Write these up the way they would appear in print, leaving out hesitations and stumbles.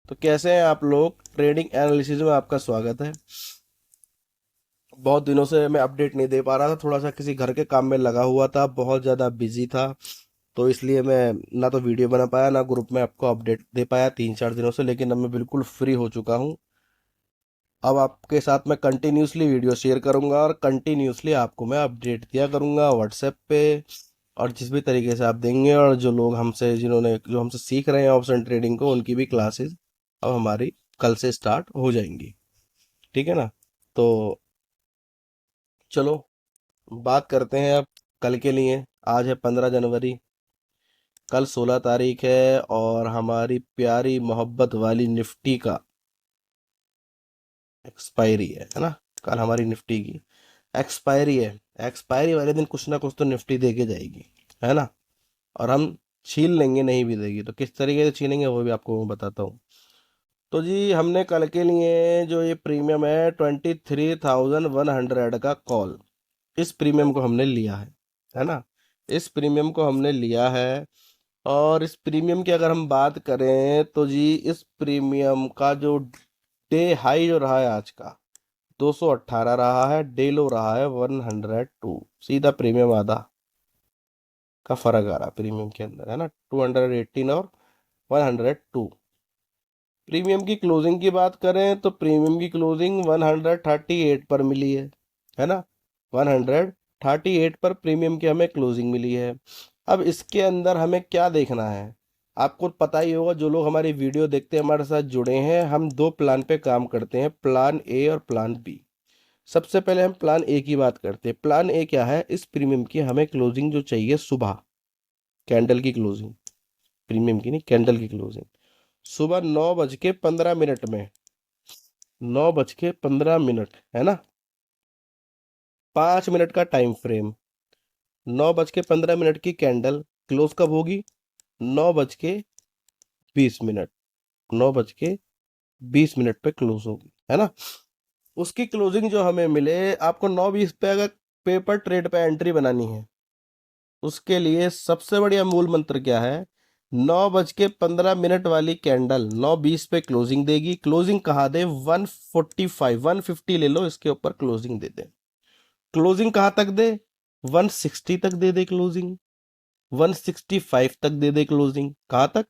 तो कैसे हैं आप लोग। ट्रेडिंग एनालिसिस में आपका स्वागत है। बहुत दिनों से मैं अपडेट नहीं दे पा रहा था, थोड़ा सा किसी घर के काम में लगा हुआ था, बहुत ज़्यादा बिजी था। तो इसलिए मैं ना तो वीडियो बना पाया ना ग्रुप में आपको अपडेट दे पाया 3-4 दिनों से। लेकिन अब मैं बिल्कुल फ्री हो चुका हूँ। अब आपके साथ मैं कंटिन्यूसली वीडियो शेयर करूंगा और कंटिन्यूसली आपको मैं अपडेट दिया करूंगा व्हाट्सएप पे। और जिस भी तरीके से आप देंगे, और जो लोग हमसे जो हमसे सीख रहे हैं ऑप्शन ट्रेडिंग को, उनकी भी क्लासेस अब हमारी कल से स्टार्ट हो जाएंगी। ठीक है ना। तो चलो बात करते हैं अब कल के लिए। आज है 15 जनवरी। कल 16 तारीख है और हमारी प्यारी मोहब्बत वाली निफ्टी का एक्सपायरी है ना। कल हमारी निफ्टी की एक्सपायरी है। एक्सपायरी वाले दिन कुछ ना कुछ तो निफ्टी दे के जाएगी, है ना। और हम छीन लेंगे, नहीं भी देगी तो किस तरीके से छीनेंगे वो भी आपको मैं बताता हूँ। तो जी हमने कल के लिए जो ये प्रीमियम है 23,100 का कॉल, इस प्रीमियम को हमने लिया है ना। इस प्रीमियम को हमने लिया है। और इस प्रीमियम की अगर हम बात करें तो जी इस प्रीमियम का जो डे हाई जो रहा है आज का 218 रहा है, डे लो रहा है 102। सीधा प्रीमियम आधा का फर्क आ रहा है प्रीमियम के अंदर, है ना। 218 और 102। प्रीमियम की क्लोजिंग की बात करें तो प्रीमियम की क्लोजिंग 138 पर मिली है ना। 138 पर प्रीमियम की हमें क्लोजिंग मिली है। अब इसके अंदर हमें क्या देखना है, आपको पता ही होगा। जो लोग हमारी वीडियो देखते हैं, हमारे साथ जुड़े हैं, हम दो प्लान पे काम करते हैं, प्लान ए और प्लान बी। सबसे पहले हम प्लान ए की बात करते हैं। प्लान ए क्या है, इस प्रीमियम की हमें क्लोजिंग जो चाहिए सुबह, कैंडल की क्लोजिंग, प्रीमियम की नहीं, कैंडल की क्लोजिंग सुबह 9:15 में। 9:15 है ना। 5 मिनट का टाइम फ्रेम। 9:15 की कैंडल क्लोज कब होगी? 9:20। 9:20 पे क्लोज होगी, है ना। उसकी क्लोजिंग जो हमें मिले, आपको 9:20 पे अगर पेपर ट्रेड पे एंट्री बनानी है, उसके लिए सबसे बढ़िया मूल मंत्र क्या है? 9:15 वाली कैंडल 9:20 पे क्लोजिंग देगी। क्लोजिंग कहाँ दे? 145 150 ले लो, इसके ऊपर क्लोजिंग दे दे। क्लोजिंग कहाँ तक दे? 160 तक दे दे क्लोजिंग। 165 तक दे दे क्लोजिंग। कहाँ तक?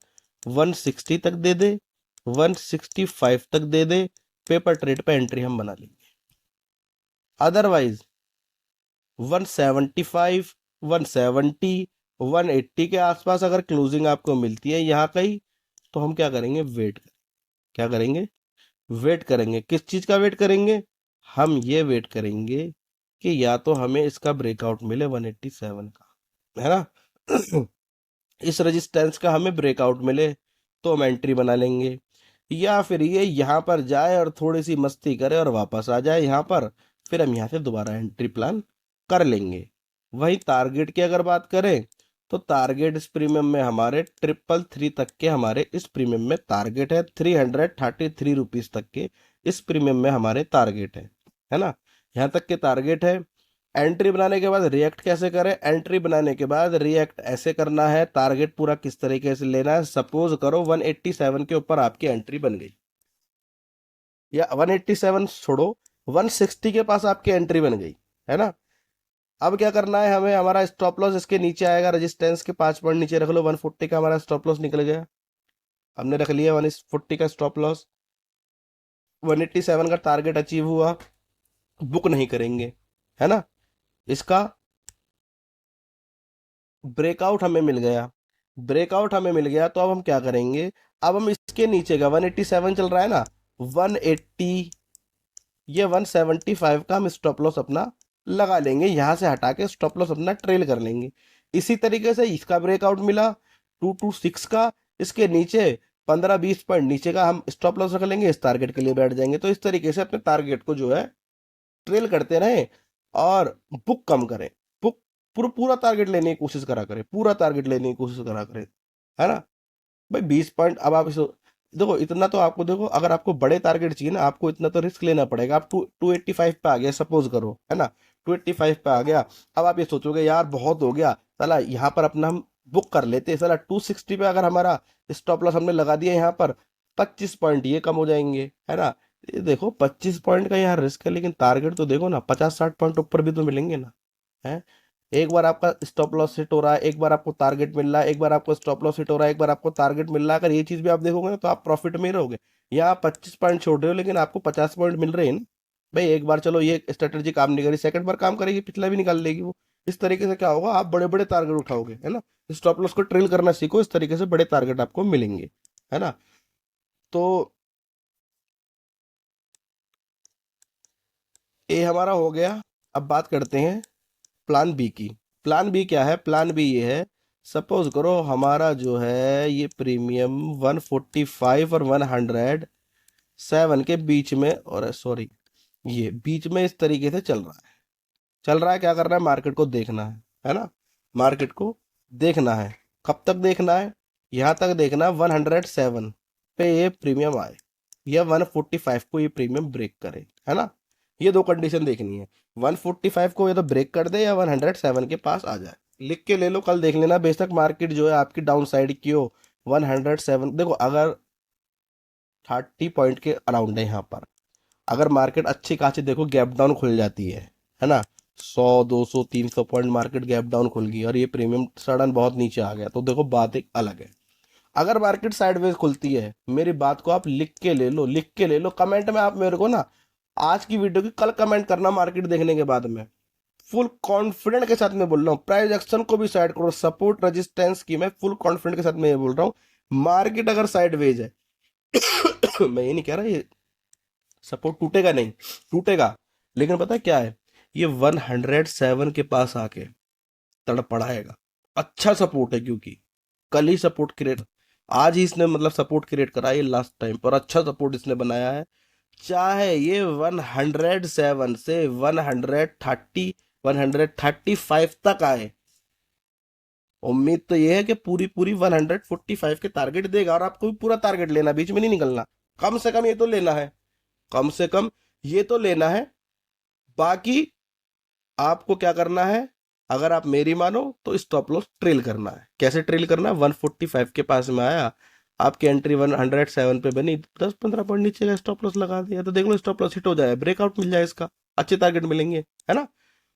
160 तक दे दे, 165 तक दे दे। पेपर ट्रेड पे एंट्री हम बना लेंगे। अदरवाइज 175, 170, 180 के आसपास अगर क्लोजिंग आपको मिलती है यहाँ कहीं, तो हम क्या करेंगे? वेट। क्या करेंगे? वेट करेंगे। किस चीज का वेट करेंगे? हम ये वेट करेंगे कि या तो हमें इसका ब्रेकआउट मिले 187 का, है ना। इस रेजिस्टेंस का हमें ब्रेकआउट मिले तो हम एंट्री बना लेंगे। या फिर ये यहाँ पर जाए और थोड़ी सी मस्ती करे और वापस आ जाए यहाँ पर, फिर हम यहाँ से दोबारा एंट्री प्लान कर लेंगे। वही टारगेट की अगर बात करें तो टारगेट इस प्रीमियम में हमारे 333 तक के, हमारे इस प्रीमियम में टारगेट है 333 रुपीज तक के। इस प्रीमियम में हमारे टारगेट है ना। यहाँ तक के टारगेट है। एंट्री बनाने के बाद रिएक्ट कैसे करें? एंट्री बनाने के बाद रिएक्ट ऐसे करना है। टारगेट पूरा किस तरीके से लेना है? सपोज करो 187 के ऊपर आपकी एंट्री बन गई, या 187 छोड़ो, 160 के पास आपकी एंट्री बन गई, है ना। अब क्या करना है हमें? हमारा स्टॉप लॉस इसके नीचे आएगा, रेजिस्टेंस के 5 पॉइंट नीचे रख लो। 140 का हमारा स्टॉप लॉस निकल गया। हमने रख लिया 140 का स्टॉप लॉस। 187 का टारगेट अचीव हुआ, बुक नहीं करेंगे, है ना। इसका ब्रेकआउट हमें मिल गया। ब्रेकआउट हमें मिल गया तो अब हम क्या करेंगे? अब हम इसके नीचे का 187 चल रहा है ना, 180, ये 175 का हम स्टॉप लॉस अपना लगा लेंगे। यहां से हटा के स्टॉप लॉस अपना ट्रेल कर लेंगे। इसी तरीके से इसका ब्रेकआउट मिला 226 का, इसके नीचे 15-20 पॉइंट नीचे का हम स्टॉप लॉस रख लेंगे, इस टारगेट के लिए बैठ जाएंगे। तो इस तरीके से अपने टारगेट को जो है ट्रेल करते रहें और बुक कम करें। बुक पूरा पूरा टारगेट लेने की कोशिश करा करें, पूरा टारगेट लेने की कोशिश करा करें, है ना। भाई 20 पॉइंट, अब आप इसको देखो, इतना तो आपको देखो, अगर आपको बड़े टारगेट चाहिए ना, आपको इतना तो रिस्क लेना पड़ेगा। आप 285 पे आ गया सपोज करो, है ना। 285 पे आ गया। अब आप ये सोचोगे यार बहुत हो गया, साला यहाँ पर अपना हम बुक कर लेते। साला 260 पे अगर हमारा स्टॉप लॉस हमने लगा दिया यहाँ पर, 25 पॉइंट ये कम हो जाएंगे, है ना। ये देखो 25 पॉइंट का यहाँ रिस्क है, लेकिन टारगेट तो देखो ना, 50-60 पॉइंट ऊपर भी तो मिलेंगे ना, है। एक बार आपका स्टॉप लॉस हिट हो रहा है, एक बार आपको टारगेट मिल रहा है, एक बार आपको स्टॉप लॉस हिट हो रहा है, एक बार आपको टारगेट मिल रहा है, अगर ये चीज भी आप देखोगे ना तो आप प्रॉफिट में ही रहोगे। यहाँ 25 पॉइंट छोड़ रहे हो लेकिन आपको 50 पॉइंट मिल रहे हैं ना। भाई एक बार चलो ये स्ट्रेटेजी काम नहीं करी, सेकंड बार काम करेगी, पिछला भी निकाल लेगी वो। इस तरीके से क्या होगा, आप बड़े बड़े टारगेट उठाओगे, है ना। स्टॉप लॉस को ट्रेल करना सीखो, इस तरीके से बड़े टारगेट आपको मिलेंगे, है ना। तो ये हमारा हो गया। अब बात करते हैं प्लान बी की। प्लान बी क्या है? प्लान बी ये है, सपोज करो हमारा जो है ये प्रीमियम 145 और 107 के बीच में, और सॉरी ये बीच में इस तरीके से चल रहा है। चल रहा है, क्या करना है, मार्केट को देखना है ना। मार्केट को देखना है, कब तक देखना है, यहाँ तक देखना है 107 पे ये प्रीमियम आए, या 145 को ये प्रीमियम ब्रेक करे, है ना। ये दो कंडीशन देखनी है, 145 को या तो ब्रेक कर दे या 107 के पास आ जाए। लिख के ले लो, कल देख लेना, बेशक मार्केट जो है आपकी डाउन साइड की हो। 107 देखो, अगर 30 पॉइंट के अराउंड है यहाँ पर, अगर मार्केट अच्छी खासी देखो गैप डाउन खुल जाती है ना, 100 200 300 पॉइंट मार्केट गैप डाउन खुल गई और ये प्रीमियम सडन बहुत नीचे आ गया, तो देखो बात एक अलग है। अगर मार्केट साइडवेज खुलती है, मेरी बात को आप लिख के ले लो, लिख के ले लो, कमेंट में आप मेरे को ना आज की वीडियो की कल कमेंट करना मार्केट देखने के बाद में। फुल कॉन्फिडेंट के साथ मैं बोल रहा हूँ, प्राइस एक्शन को भी साइड करो, सपोर्ट रेजिस्टेंस की मैं फुल कॉन्फिडेंट के साथ मैं ये बोल रहा हूँ, मार्केट अगर साइडवेज है मैं ये नहीं कह रहा ये सपोर्ट टूटेगा, नहीं टूटेगा, लेकिन पता है क्या है, ये 107 के पास आके तड़पड़ाएगा। अच्छा सपोर्ट है, क्योंकि कल ही सपोर्ट क्रिएट, आज ही इसने मतलब सपोर्ट क्रिएट करा है लास्ट टाइम पर, अच्छा सपोर्ट इसने बनाया है। चाहे ये 107 से 130 135 तक आए, उम्मीद तो ये है कि पूरी पूरी 145 के टारगेट देगा, और आपको भी पूरा टारगेट लेना, बीच में नहीं निकलना। कम से कम ये तो लेना है, कम से कम ये तो लेना है। बाकी आपको क्या करना है, अगर आप मेरी मानो तो स्टॉप लॉस ट्रेल करना है। कैसे ट्रेल करना है, 145 के पास में आया, आपकी एंट्री 107 पे बनी, 10-15 पॉइंट नीचे का स्टॉप लॉस लगा दिया, तो देख लो स्टॉप लॉस हिट हो जाए, ब्रेकआउट मिल जाए, इसका अच्छे टारगेट मिलेंगे, है ना।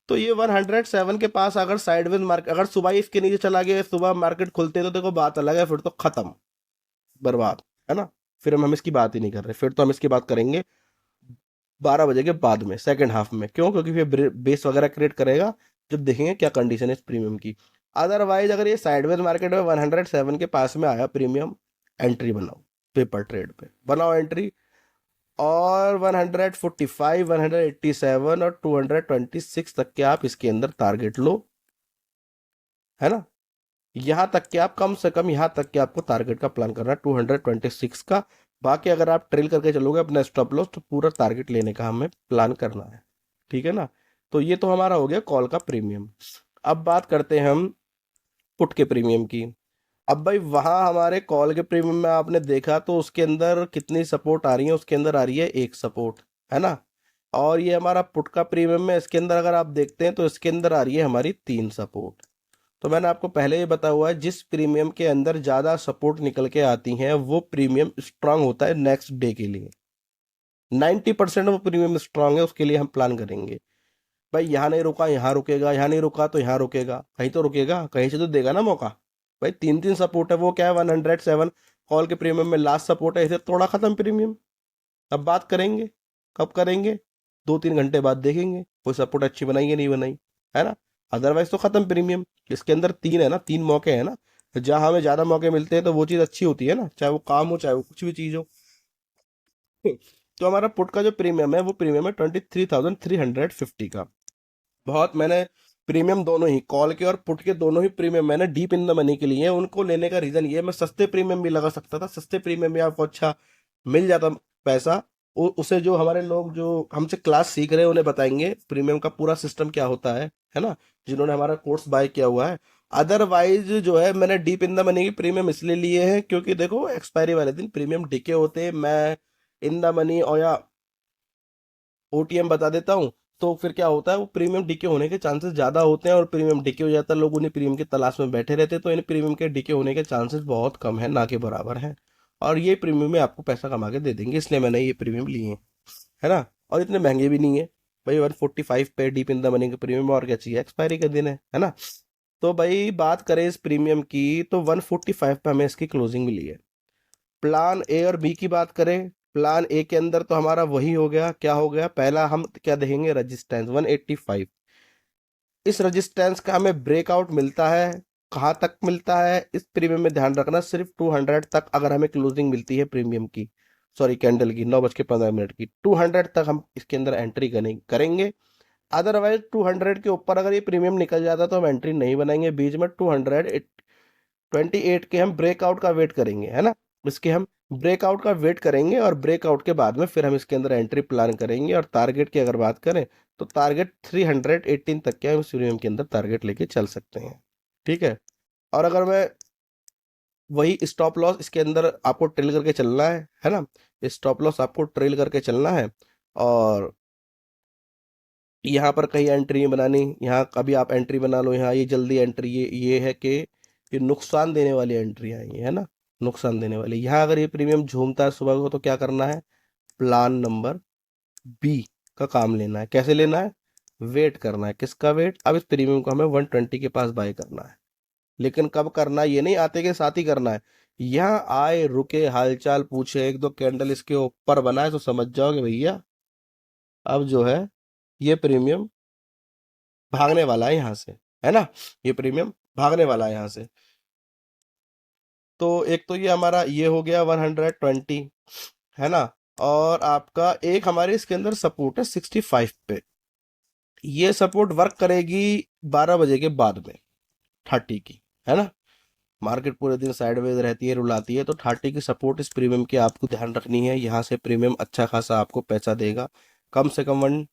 तो ये 107 के पास अगर साइडवेज मार्केट, अगर सुबह ही इसके नीचे चला गया, सुबह मार्केट खुलते तो देखो बात अलग है, फिर तो खत्म, बर्बाद, है ना। फिर हम इसकी बात ही नहीं कर रहे, फिर तो हम इसकी बात करेंगे 12 बजे के बाद में, सेकंड हाफ में। क्यों? क्योंकि फिर बेस वगैरह क्रिएट करेगा, जब देखेंगे क्या कंडीशन है इस प्रीमियम की। अदरवाइज अगर ये साइडवेज मार्केट में 107 के पास में आया प्रीमियम, एंट्री बनाओ, पेपर ट्रेड पे बनाओ एंट्री, और 145 187 और 226 तक के आप इसके अंदर टारगेट लो, है ना। यहाँ तक के आप कम से कम, यहाँ तक के आपको टारगेट का प्लान करना है 226 का। बाकी अगर आप ट्रेल करके चलोगे अपना स्टॉप लॉस, तो पूरा टारगेट लेने का हमें प्लान करना है, ठीक है ना। तो ये तो हमारा हो गया कॉल का प्रीमियम। अब बात करते हैं हम पुट के प्रीमियम की। अब भाई वहां हमारे कॉल के प्रीमियम में आपने देखा तो उसके अंदर कितनी सपोर्ट आ रही है, उसके अंदर आ रही है एक सपोर्ट, है ना। और ये हमारा पुट का प्रीमियम में, इसके अंदर अगर आप देखते हैं तो इसके अंदर आ रही है हमारी 3 सपोर्ट। तो मैंने आपको पहले ही बताया हुआ है, जिस प्रीमियम के अंदर ज़्यादा सपोर्ट निकल के आती हैं वो प्रीमियम स्ट्रांग होता है नेक्स्ट डे के लिए। 90% वो प्रीमियम स्ट्रांग है, उसके लिए हम प्लान करेंगे। भाई यहाँ नहीं रुका, यहाँ रुकेगा, यहाँ नहीं रुका तो यहाँ रुकेगा, कहीं तो रुकेगा, कहीं से तो देगा ना मौका। भाई 3 3 सपोर्ट है, वो क्या है 107 कॉल के प्रीमियम में लास्ट सपोर्ट है, इसे थोड़ा खत्म प्रीमियम। अब बात करेंगे, कब करेंगे, 2-3 घंटे बाद देखेंगे कोई सपोर्ट अच्छी बनाई या नहीं बनाई, है ना। अदरवाइज तो खत्म प्रीमियम। इसके अंदर 3 है ना, 3 मौके हैं ना, जहां हमें ज्यादा मौके मिलते हैं तो वो चीज अच्छी होती है ना, चाहे वो काम हो चाहे वो कुछ भी चीज हो। तो हमारा पुट का जो प्रीमियम है वो प्रीमियम है 23,350 का। बहुत मैंने प्रीमियम दोनों ही कॉल के और पुट के दोनों ही प्रीमियम मैंने डीप इन द मनी के लिए, उनको लेने का रीजन ये, मैं सस्ते प्रीमियम भी लगा सकता था, सस्ते प्रीमियम में आपको अच्छा मिल जाता पैसा। उसे जो हमारे लोग जो हमसे क्लास सीख रहे हैं उन्हें बताएंगे प्रीमियम का पूरा सिस्टम क्या होता है ना, जिन्होंने हमारा कोर्स बाय किया हुआ है। अदरवाइज जो है मैंने डीप इन द मनी की प्रीमियम इसलिए लिए हैं क्योंकि देखो एक्सपायरी वाले दिन प्रीमियम डिके होते हैं। मैं इन द मनी और या ओटीएम बता देता हूँ, तो फिर क्या होता है वो प्रीमियम डिके होने के चांसेस ज़्यादा होते हैं, और प्रीमियम डिके हो जाता है, लोग उन्हें प्रीमियम की तलाश में बैठे रहते हैं, तो इन प्रीमियम के डिके होने के चांसेस बहुत कम है, ना के बराबर है। और ये प्रीमियम में आपको पैसा कमा के दे देंगे, इसलिए मैंने ये प्रीमियम लिए हैं, है ना। और इतने महंगे भी नहीं है भाई, 145 पे डीप इन द मनी का प्रीमियम, और क्या चाहिए, एक्सपायरी का दिन है ना। तो भाई बात करें इस प्रीमियम की, तो 145 पे हमें इसकी क्लोजिंग मिली है। प्लान ए और बी की बात करें, प्लान ए के अंदर तो हमारा वही हो गया, क्या हो गया, पहला हम क्या देखेंगे, रजिस्टेंस 185। इस रजिस्टेंस का हमें ब्रेकआउट मिलता है, कहाँ तक मिलता है इस प्रीमियम में ध्यान रखना, सिर्फ 200 तक अगर हमें क्लोजिंग मिलती है प्रीमियम की, सॉरी कैंडल की, 9:15 की, 200 तक हम इसके अंदर एंट्री करेंगे। अदरवाइज 200 के ऊपर अगर ये प्रीमियम निकल जाता है तो हम एंट्री नहीं बनाएंगे, बीच में 228 के हम ब्रेकआउट का वेट करेंगे, है ना। इसके हम ब्रेकआउट का वेट करेंगे और ब्रेकआउट के बाद में फिर हम इसके अंदर एंट्री प्लान करेंगे। और टारगेट की अगर बात करें तो टारगेट 318 तक के हम इस प्रीमियम के अंदर टारगेट लेके चल सकते हैं, ठीक है। और अगर मैं वही स्टॉप लॉस इसके अंदर आपको ट्रेल करके चलना है ना, स्टॉप लॉस आपको ट्रेल करके चलना है। और यहाँ पर कहीं एंट्री नहीं बनानी, यहाँ कभी आप एंट्री बना लो, यहाँ ये जल्दी एंट्री, ये है कि ये नुकसान देने वाली एंट्री आई है ना, नुकसान देने वाली। यहाँ अगर ये प्रीमियम झूमता है सुबह को तो क्या करना है, प्लान नंबर बी का काम लेना है। कैसे लेना है, वेट करना है, किसका वेट, अब इस प्रीमियम को हमें 120 के पास बाय करना है। लेकिन कब करना है, ये नहीं आते के साथ ही करना है, यहाँ आए रुके हालचाल पूछे, एक दो कैंडल इसके ऊपर बनाए तो समझ जाओगे भैया अब जो है ये प्रीमियम भागने वाला है यहाँ से, है ना। ये प्रीमियम भागने वाला है यहाँ से। तो एक तो ये हमारा ये हो गया 120, है ना। और आपका एक हमारे इसके अंदर सपोर्ट है 65 पे, ये सपोर्ट वर्क करेगी 12 बजे के बाद में, 30 की, है ना। मार्केट पूरे दिन साइडवेज रहती है, रुलाती है, तो 30 की सपोर्ट इस प्रीमियम की आपको ध्यान रखनी है। यहाँ से प्रीमियम अच्छा खासा आपको पैसा देगा, कम से कम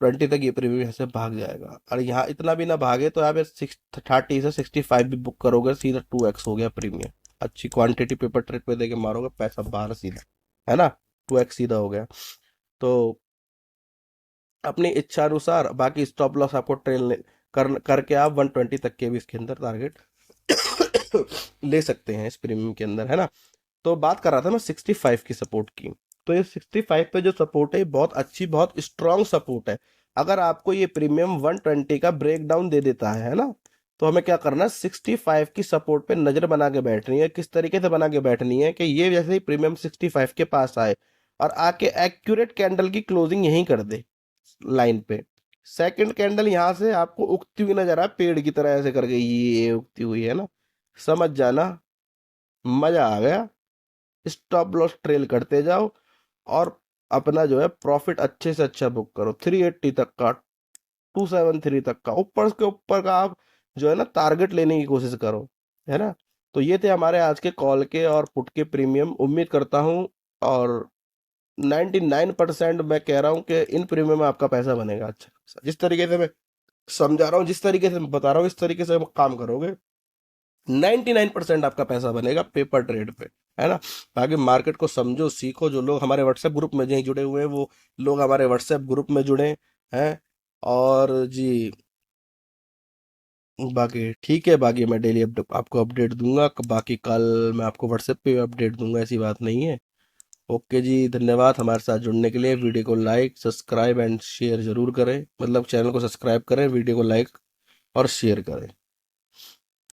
120 तक ये प्रीमियम यहाँ से भाग जाएगा। और यहाँ इतना भी ना भागे तो आप 30 से 65 भी बुक करोगे, सीधा 2x हो गया प्रीमियम। अच्छी क्वांटिटी पेपर ट्रेड पे देके मारोगे, पैसा बाहर सीधा, है ना, 2x सीधा हो गया। तो अपनी इच्छा अनुसार बाकी स्टॉप लॉस आपको करके आप 120 तक के भी इसके अंदर टारगेट ले सकते हैं इस प्रीमियम के अंदर, है ना। तो बात कर रहा था मैं 65 की सपोर्ट की। तो ये 65 पे जो सपोर्ट है ये बहुत अच्छी, बहुत स्ट्रांग सपोर्ट है। अगर आपको ये प्रीमियम 120 का ब्रेक डाउन दे देता है ना, तो हमें क्या करना है, 65 की सपोर्ट पे नजर बना के बैठनी है। किस तरीके से बना के बैठनी है कि ये जैसे ही प्रीमियम 65 के पास आए और आके एक्यूरेट कैंडल की क्लोजिंग यहीं कर दे लाइन पे, सेकंड कैंडल यहाँ से आपको उगती हुई नजर आए पेड़ की तरह ऐसे कर गई, ये उगती हुई है ना, समझ जाना मजा आ गया। स्टॉप लॉस ट्रेल करते जाओ और अपना जो है प्रॉफिट अच्छे से अच्छा बुक करो, 380 तक का, 273 तक का, ऊपर के ऊपर का आप जो है ना टारगेट लेने की कोशिश करो, है ना। तो ये थे हमारे आज के कॉल के और पुट के प्रीमियम। उम्मीद करता हूँ और 99% मैं कह रहा हूँ कि इन प्रीमियम में आपका पैसा बनेगा अच्छा खासा। जिस तरीके से मैं समझा रहा हूँ, जिस तरीके से मैं बता रहा हूँ, इस तरीके से काम करोगे 99% आपका पैसा बनेगा पेपर ट्रेड पे, है ना। बाकी मार्केट को समझो, सीखो। जो लोग हमारे व्हाट्सएप ग्रुप में नहीं जुड़े हुए हैं वो लोग हमारे व्हाट्सएप ग्रुप में जुड़े हैं। और जी बाकी ठीक है, बाकी मैं डेली आपको अपडेट दूंगा, बाकी कल मैं आपको व्हाट्सएप पे अपडेट दूंगा, ऐसी बात नहीं है। ओके जी, धन्यवाद हमारे साथ जुड़ने के लिए। वीडियो को लाइक सब्सक्राइब एंड शेयर जरूर करें, मतलब चैनल को सब्सक्राइब करें, वीडियो को लाइक और शेयर करें।